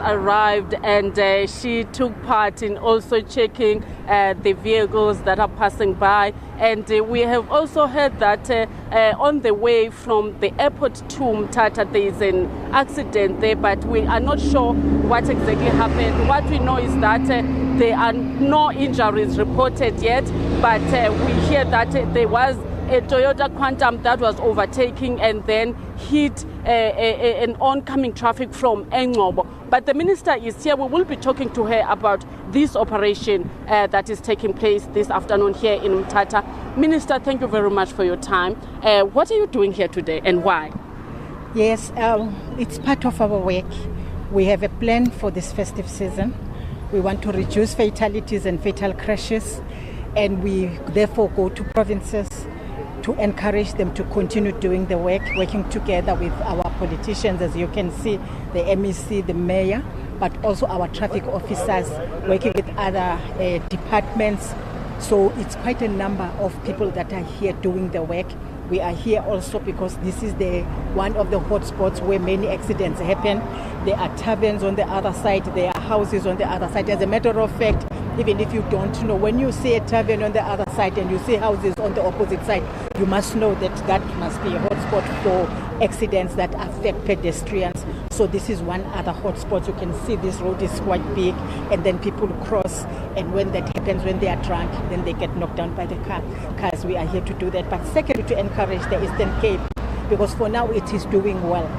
arrived, and she took part in also checking the vehicles that are passing by. And we have also heard that on the way from the airport to Mthatha, there is an accident there, but we are not sure what exactly happened. What we know is that there are no injuries reported yet, but we hear that there was a Toyota Quantum that was overtaking and then hit an oncoming traffic from Engcobo. But the minister is here. We will be talking to her about this operation that is taking place this afternoon here in Mthatha. Minister, thank you very much for your time. What are you doing here today and why? Yes, it's part of our work. We have a plan for this festive season. We want to reduce fatalities and fatal crashes, and we therefore go to provinces to encourage them to continue doing the work, working together with our politicians, as you can see, the MEC, the mayor, but also our traffic officers, working with other departments. So it's quite a number of people that are here doing the work. We are here also because this is one of the hotspots where many accidents happen. There are taverns on the other side, there are houses on the other side. As a matter of fact, even if you don't know, when you see a tavern on the other side and you see houses on the opposite side, you must know that that must be a hotspot for accidents that affect pedestrians. So this is one other hotspot. You can see this road is quite big, and then people cross, and when that happens, when they are drunk, then they get knocked down by the cars. We are here to do that. But secondly, to encourage the Eastern Cape, because for now it is doing well.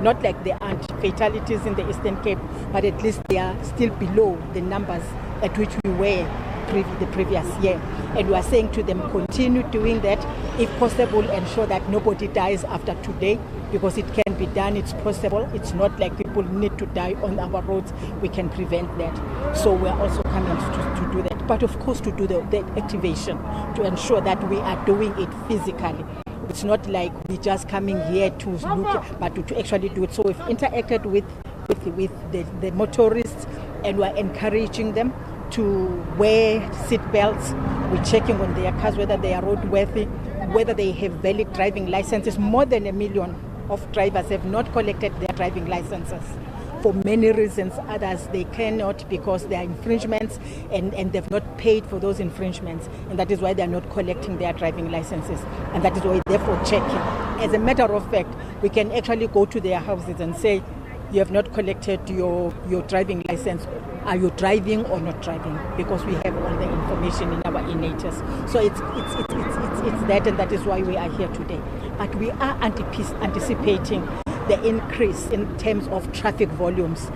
Not like there aren't fatalities in the Eastern Cape, but at least they are still below the numbers at which we were the previous year. And we are saying to them, continue doing that, if possible, ensure that nobody dies after today, because it can be done, it's possible. It's not like people need to die on our roads. We can prevent that. So we are also coming to do that. But of course, to do the activation, to ensure that we are doing it physically. It's not like we just coming here to look, but to actually do it. So we've interacted with the motorists, and we're encouraging them to wear seat belts. We're checking on their cars whether they are roadworthy, whether they have valid driving licenses. More than 1 million of drivers have not collected their driving licenses for many reasons. Others, they cannot because there are infringements and they've not paid for those infringements, and that is why they are not collecting their driving licenses, and that is why therefore checking. As a matter of fact, we can actually go to their houses and say, you have not collected your driving license. Are you driving or not driving? Because we have all the information in our innators. So it's that, and that is why we are here today. But we are anticipating the increase in terms of traffic volumes.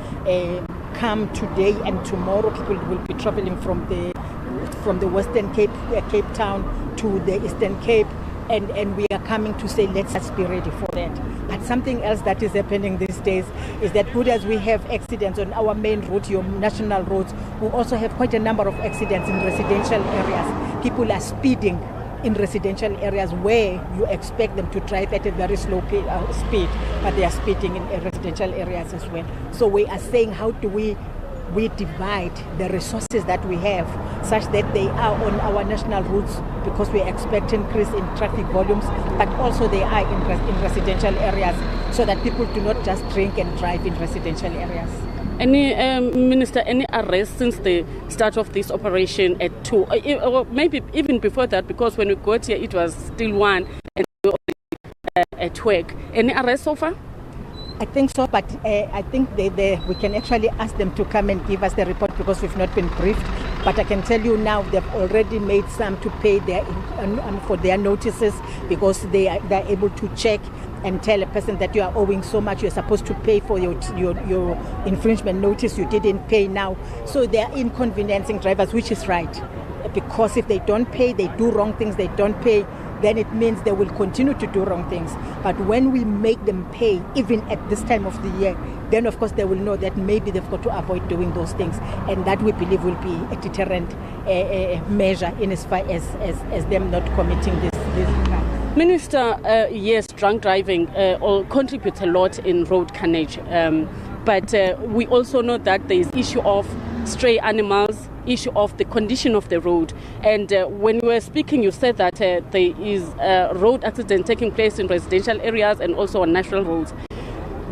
Come today and tomorrow, people will be traveling from the Western Cape, Cape Town, to the Eastern Cape. And we are coming to say, let's just be ready for that. But something else that is happening these days is that good as we have accidents on our main route, your national roads, we also have quite a number of accidents in residential areas. People are speeding in residential areas where you expect them to drive at a very slow speed, but they are speeding in residential areas as well. So we are saying, how do we divide the resources that we have such that they are on our national routes, because we expect increase in traffic volumes, but also they are in residential areas, so that people do not just drink and drive in residential areas. Any Minister, any arrests since the start of this operation at 2, or maybe even before that, because when we got here it was still 1 and we were already at work. Any arrests so far? I think so, but I think we can actually ask them to come and give us the report, because we've not been briefed. But I can tell you now, they've already made some to pay for their notices, because they're able to check and tell a person that you are owing so much, you're supposed to pay for your infringement notice, you didn't pay now. So they are inconveniencing drivers, which is right, because if they don't pay, they do wrong things, they don't pay, then it means they will continue to do wrong things. But when we make them pay, even at this time of the year, then of course they will know that maybe they've got to avoid doing those things, and that we believe will be a deterrent measure in as far as them not committing this crime. Minister, yes, drunk driving contributes a lot in road carnage, but we also know that there is issue of stray animals, issue of the condition of the road. And when you were speaking, you said that there is a road accident taking place in residential areas and also on national roads.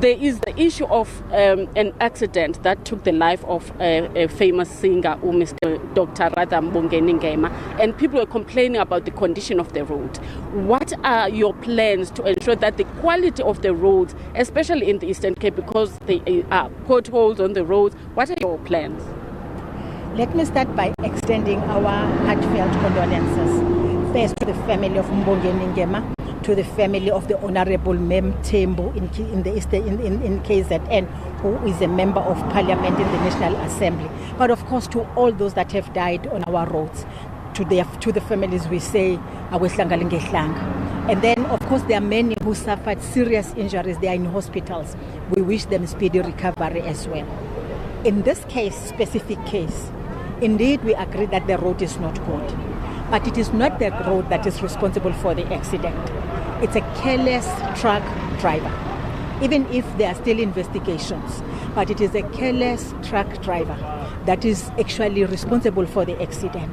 there is the issue of an accident that took the life of a famous singer, Mr. Dr. Ngema, and people were complaining about the condition of the road. What are your plans to ensure that the quality of the roads, especially in the Eastern Cape, because there are potholes on the roads, what are your plans? Let me start by extending our heartfelt condolences. First to the family of Ngema, to the family of the Honorable Mem Tembo in KZN, who is a member of Parliament in the National Assembly. But of course to all those that have died on our roads. To the families we say, and then of course there are many who suffered serious injuries. They are in hospitals. We wish them speedy recovery as well. In this case, specific case, indeed we agree that the road is not good. But it is not the road that is responsible for the accident. It's a careless truck driver. Even if there are still investigations, but it is a careless truck driver that is actually responsible for the accident.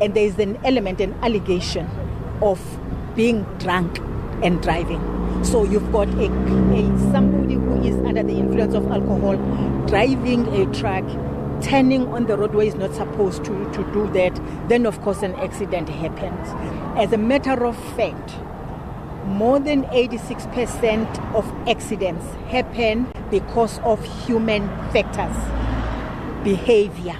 And there is an element, an allegation of being drunk and driving. So you've got somebody who is under the influence of alcohol driving a truck, turning on the roadway is not supposed to do that. Then of course an accident happens. As a matter of fact, more than 86% of accidents happen because of human factors, behavior,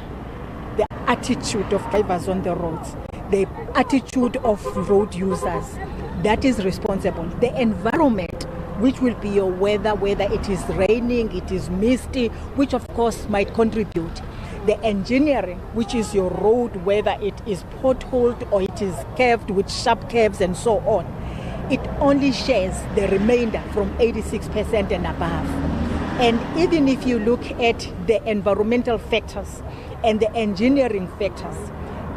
the attitude of drivers on the roads, the attitude of road users. That is responsible. The environment, which will be your weather, whether it is raining, it is misty, which of course might contribute. The engineering, which is your road, whether it is potholed or it is curved with sharp curves and so on. It only shares the remainder from 86% and above. And even if you look at the environmental factors and the engineering factors,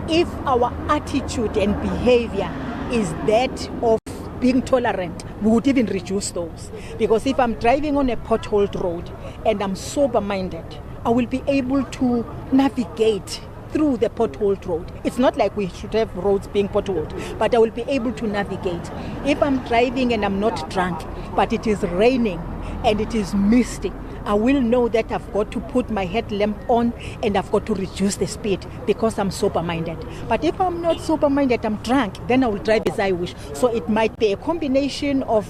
if our attitude and behavior is that of being tolerant, we would even reduce those. Because if I'm driving on a potholed road and I'm sober-minded, I will be able to navigate through the potholed road. It's not like we should have roads being potholed, but I will be able to navigate. If I'm driving and I'm not drunk, but it is raining and it is misty, I will know that I've got to put my headlamp on and I've got to reduce the speed because I'm sober-minded. But if I'm not sober-minded, I'm drunk, then I will drive as I wish. So it might be a combination of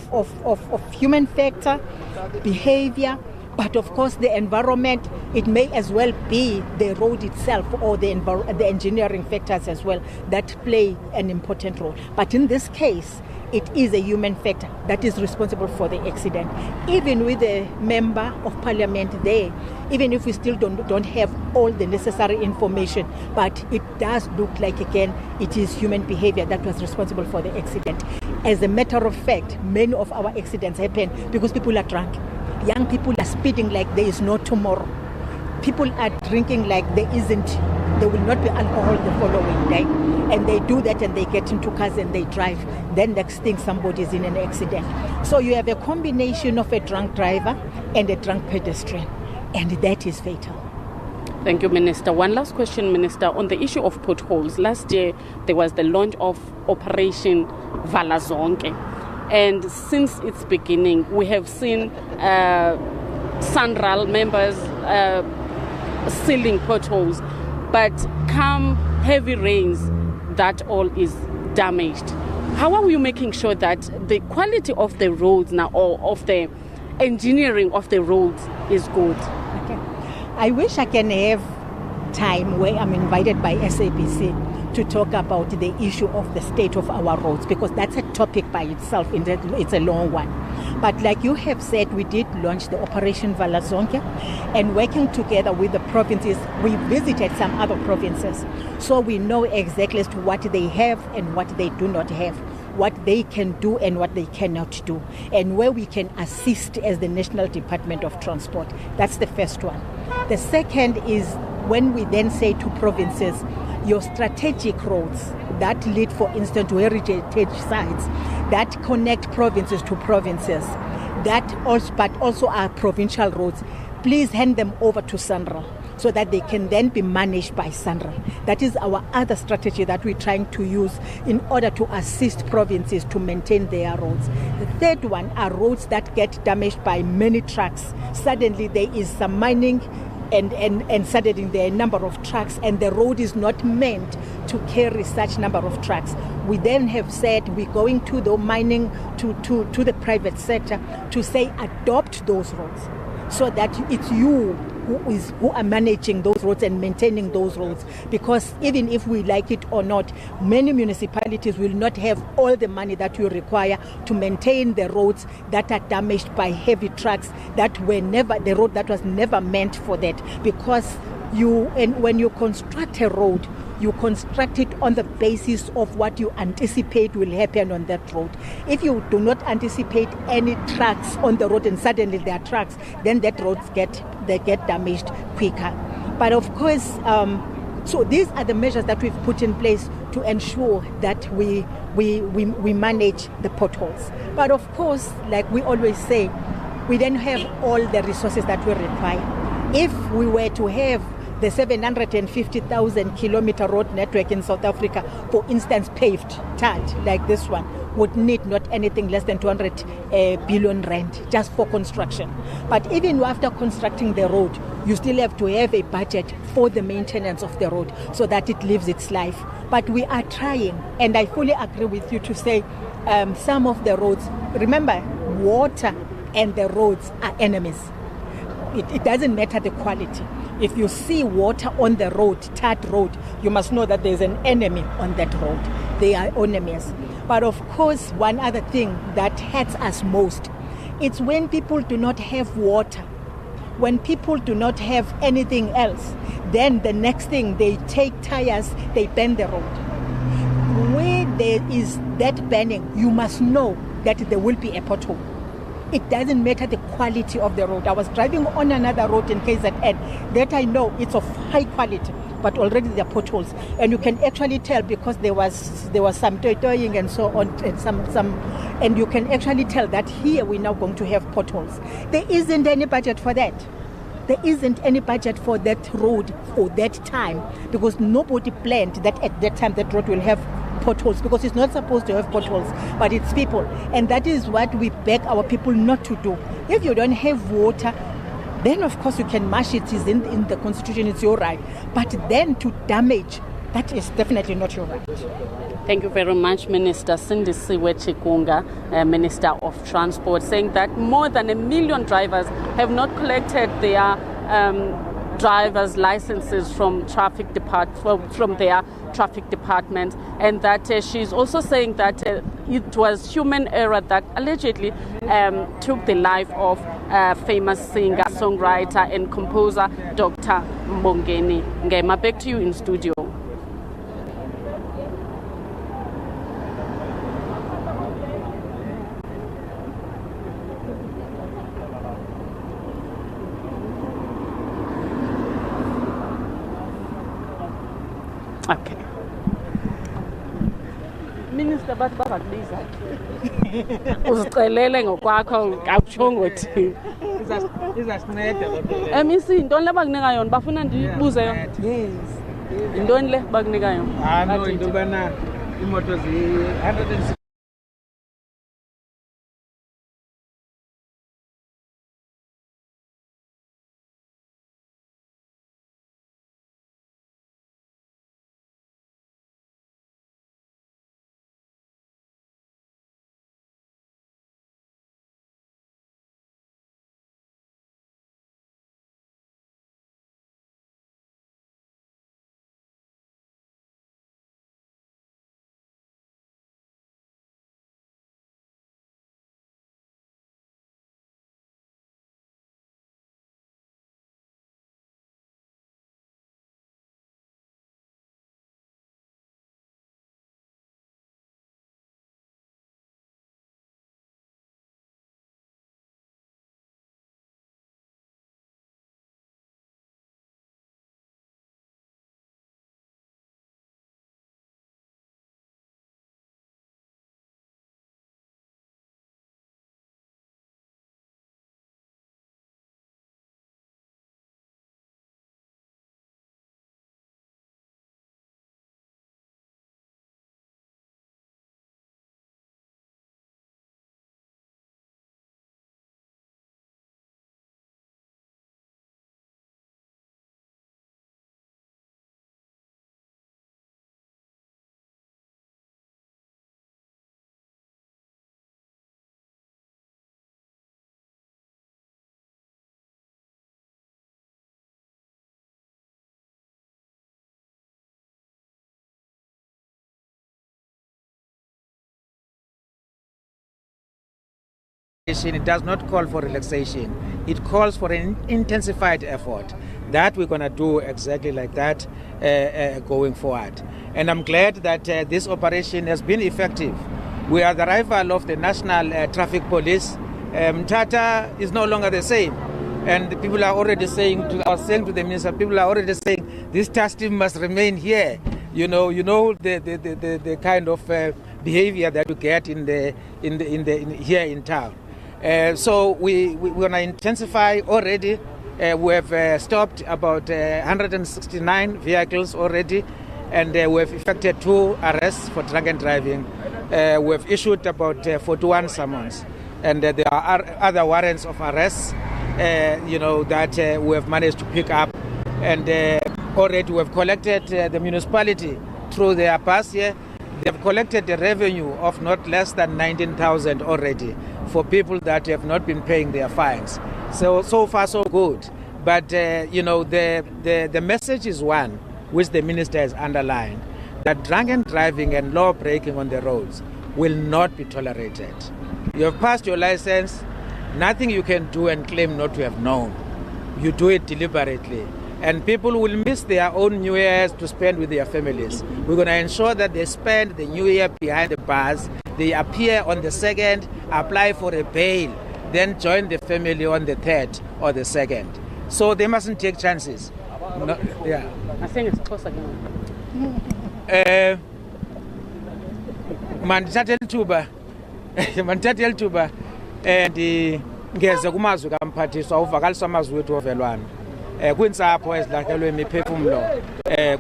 human factor, behavior, but of course the environment, it may as well be the road itself or the engineering factors as well that play an important role. But in this case, it is a human factor that is responsible for the accident. Even with the member of Parliament there, even if we still don't have all the necessary information, but it does look like, again, it is human behavior that was responsible for the accident. As a matter of fact, many of our accidents happen because people are drunk. Young people are speeding like there is no tomorrow. People are drinking like there will not be alcohol the following day. And they do that and they get into cars and they drive. Then next thing somebody is in an accident. So you have a combination of a drunk driver and a drunk pedestrian. And that is fatal. Thank you, Minister. One last question, Minister, on the issue of potholes. Last year, there was the launch of Operation Vala Zonke. And since its beginning, we have seen SANRAL members sealing potholes. But come heavy rains, that all is damaged. How are you making sure that the quality of the roads now, or of the engineering of the roads, is good? Okay. I wish I can have time where I'm invited by SABC to talk about the issue of the state of our roads, because that's a topic by itself. It's a long one. But like you have said, we did launch the Operation Vala Zonke, and working together with the provinces, we visited some other provinces. So we know exactly as to what they have and what they do not have, what they can do and what they cannot do, and where we can assist as the National Department of Transport. That's the first one. The second is when we then say to provinces, your strategic roads that lead, for instance, to heritage sites, that connect provinces to provinces, but also are provincial roads, please hand them over to SANRAL so that they can then be managed by SANRA. That is our other strategy that we're trying to use in order to assist provinces to maintain their roads. The third one are roads that get damaged by many trucks. Suddenly there is some mining and suddenly there are a number of trucks and the road is not meant to carry such number of trucks. We then have said we're going to the mining, to the private sector to say adopt those roads so that it's you who are managing those roads and maintaining those roads, because even if we like it or not, many municipalities will not have all the money that you require to maintain the roads that are damaged by heavy trucks the road that was never meant for that. Because when you construct a road, you construct it on the basis of what you anticipate will happen on that road. If you do not anticipate any trucks on the road and suddenly there are trucks, then that roads get damaged quicker. But of course, so these are the measures that we've put in place to ensure that we manage the potholes. But of course, like we always say, we don't have all the resources that we require. If we were to have the 750,000 kilometer road network in South Africa, for instance, paved, tarred, like this one, would need not anything less than 200 billion rand just for construction. But even after constructing the road, you still have to have a budget for the maintenance of the road so that it lives its life. But we are trying, and I fully agree with you to say some of the roads, remember, water and the roads are enemies. It doesn't matter the quality. If you see water on the road, tarred road, you must know that there's an enemy on that road. They are enemies. But of course, one other thing that hurts us most, it's when people do not have water. When people do not have anything else, then the next thing, they take tires, they burn the road. Where there is that burning, you must know that there will be a pothole. It doesn't matter the quality of the road. I was driving on another road in KZN that I know it's of high quality, but already there are potholes, and you can actually tell because there was some toying and so on, and and you can actually tell that here we're now going to have potholes. There isn't any budget for that. There isn't any budget for that road for that time because nobody planned that at that time that road will have potholes, because it's not supposed to have potholes, but it's people. And that is what we beg our people not to do. If you don't have water, then of course you can mash it, is in the constitution, it's your right. But then to damage, that is definitely not your right. Thank you very much, Minister Chikunga, Minister of Transport, saying that more than 1 million drivers have not collected their driver's licenses from their traffic department, and that she's also saying that it was human error that allegedly took the life of famous singer, songwriter and composer Dr. Mbongeni Ngema. Back to you in studio. Okay. Minister, bathi bazakubiza. Uzicelele ngokwakho awutshongo uthi. Izasinceda lokho. MEC intoni le bakunika yona bafuna ndibuze yona? Yes. Intoni le bakunika yona? No, into bana imoto zi 160 It does not call for relaxation. It calls for an intensified effort that we're going to do exactly like that going forward. And I'm glad that this operation has been effective. We are the rival of the National Traffic Police. Mthatha is no longer the same. And the people are already saying, I was saying to the minister, people are already saying this task team must remain here. You know the kind of behavior that you get here in town. So we're going to intensify already. We have stopped about 169 vehicles already, and we have effected 2 arrests for drunken driving. We have issued about 41 summons, and there are other warrants of arrests that we have managed to pick up. And already we have collected the municipality through their past year. They have collected the revenue of not less than 19,000 already for people that have not been paying their fines. So far so good. But the message is one, which the minister has underlined, that drunken driving and law breaking on the roads will not be tolerated. You have passed your license, nothing you can do and claim not to have known. You do it deliberately. And people will miss their own New Year's to spend with their families. We're going to ensure that they spend the New Year behind the bars. They appear on the 2nd, apply for a bail, then join the family on the 3rd or the 2nd. So they mustn't take chances. No, yeah. I think it's close again. Mthatha elithuba ngeze kumazwi kaMphathiswa uvakaliswa amazwi wethu ovelwano kwintsapho ezilahlekelwe imiphefumulo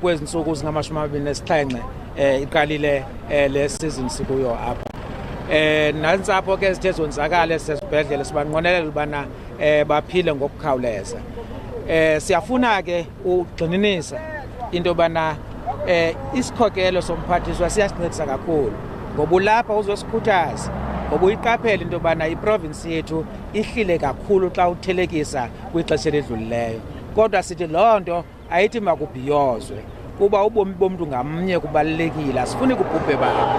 kwezi ntsuku zingama-27 iqalile le season sikuyo apha nantsapho ke zithe zonzakala esesibhedlele sibanqonelela ubana baphile ngokukhawuleza. Siyafuna ke ugxininisa into yobana isikhokelo somphathiswa siyasincedisa kakhulu ngoba ulapha uzosikhuthaza ngoba uyiqaphela into yobana iprovinsi yethu ihlile kakhulu xa uthelekisa kwixesha eledlulileyo. Kodwa sithi loo nto ayithi makubhiyozwe kuba ubomi bomntu ngamnye kubalulekile, asifuni kubhubhe bakho.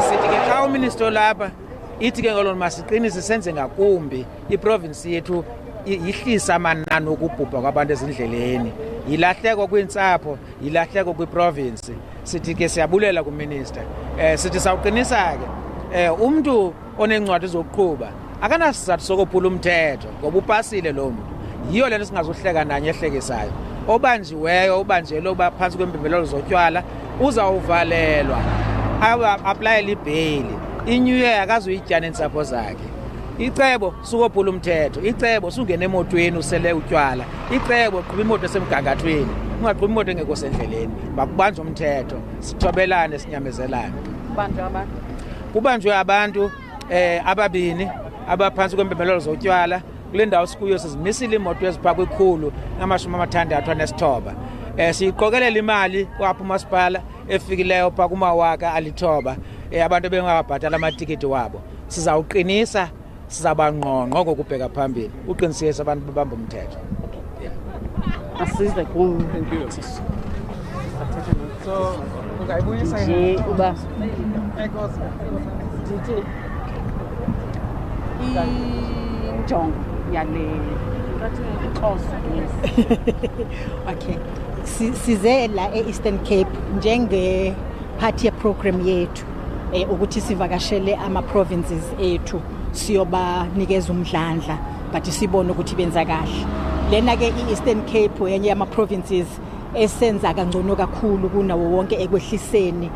Sithi ke xa uminister olapha ithi ke ngolo masiqinise senze ngakumbi iprovinsi yethu ihlisa amanani okubhubha kwabantu ezindleleni, yilahleko kwintsapho, yilahleko kwiprovinsi. Sithi ke siyabulela kuminister. Sithi sawuqinisa ke umntu onencwadi zokuqhuba akanasizathu sokuphula umthetho ngoba upasile lo muntu. Yiyo lento singazuhleka nanye ehlekisayo. Obanjiweyo ubanjelwe phansi kwempembelelo zotywala uzawuvalelwa applyele ibheyili. Inew year akazuyityana entsapho zakhe. Icebo sukophula umthetho, icebo sungena emotweni usele utywala, icebo qhuba imoto esemgangathweni, ungaqhuba imoto engekho sendleleni. Bakubanjwe umthetho, sithobelane sinyamezelane. Kubanjwe abantu ababini abaphansi kwempembelelo zotywala. Kule ndawo sikuyo sizimisile imoto ezipha kwi-169. Siyiqokelela imali kwapha umasipala efikileyo pha kuma-9,000 abantu bengabhatala amatikiti wabo. Sizawuqinisa, sizabangqongqo ngokubheka phambili uqinisekisa abantu babamba umthetho. Asize kum. Thank you. So ungayibuyisa nje uba injongo yale Okay. Size la e-Eastern Cape njenge part ye program yethu ukuthi sivakashele ama provinces ethu siyobanikeza umdlandla but sibone ukuthi benza kahle. Lena ke i-Eastern Cape yenye yama provinces esenza kangcono kakhulu kunawo wonke ekwehliseni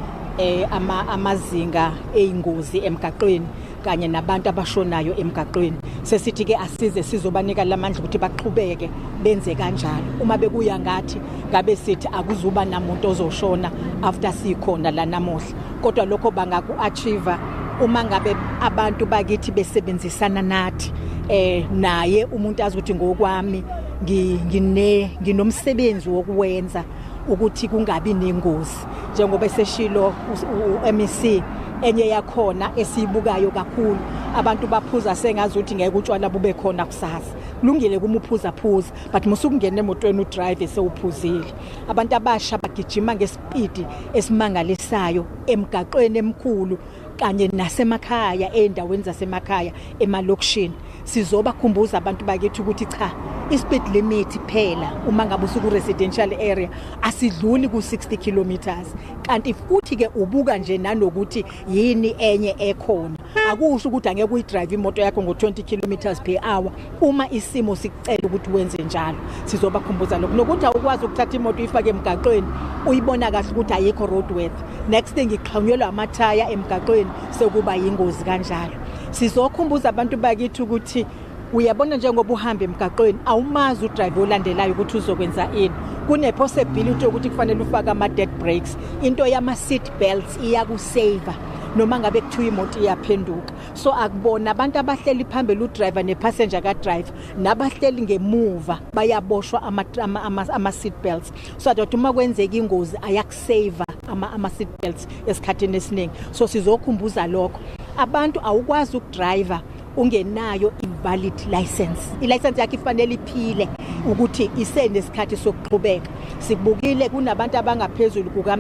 amazinga eingozi emgaqweni kanye nabantu abashonayo emgaqweni. Sesithi ke asize sizobanika lamandla ukuthi baqhubeke benze kanjalo. Uma bekuya ngathi ngabe sithi akuzuba namuntu ozoshona after sikhona la namuhla, kodwa lokho bangaku-achieve uma ngabe abantu bakithi besebenzisana nathi. Naye umuntu azi ukuthi ngokwami nginomsebenzi wokuwenza ukuthi kungabi nengozi njengoba eseshilo uMEC enye yakhona esibukayo kakhulu abantu baphuza sengazi ukuthi ngeke utshwala bube khona kusasa. Kulungile kumuphuza phuza but musukungena emotweni udrive sewuphuzile. Abantu abasha bagijima ngespeed esimangalisayo emgaqweni emkhulu kanye nasemakhaya endaweni zasemakhaya emalokishini sizobakhumbuza abantu bakithi ukuthi cha ispeed limit phela uma ngabe usuku residential area asidluli ku 60 kilometers kanti futhi ke ubuka nje nanokuthi yini enye ekhona akusho ukuthi angeke uyidrive imoto yakho ngo 20 kilometers per hour uma isimo sikucela ukuthi wenze njalo sizobakhumbuza lokho nokuthi awukwazi ukuthatha imoto uyifake emgaqweni uyibona kahle ukuthi ayikho roadworthy next thing iqhawnyelwa amathaya emgaqweni sekuba yingozi kanjalo sizokhumbuza abantu bakithi ukuthi uyabona njengoba uhamba emgaqweni awumazi udrive olandelayo ukuthi uzokwenza ini kune possibility ukuthi kufanele ufake ama dead brakes into yama seat belts iyakusave noma ngabe kuthiwa imoto iyaphenduka so akubona abantu abahleli phambili udriver nepassenger ka driver nabahleli ngemuva bayaboshwa ama seat belts so that uma kwenzeka ingozi ayakusave ama seat belts esikhathini esiningi so sizokhumbuza lokho abantu awukwazi ukudriver ungenayo invalid license ilicense yakhe ifanele iphile ukuthi isenesikhathi sokuqhubeka sikubukile kunabantu abangaphezulu kuka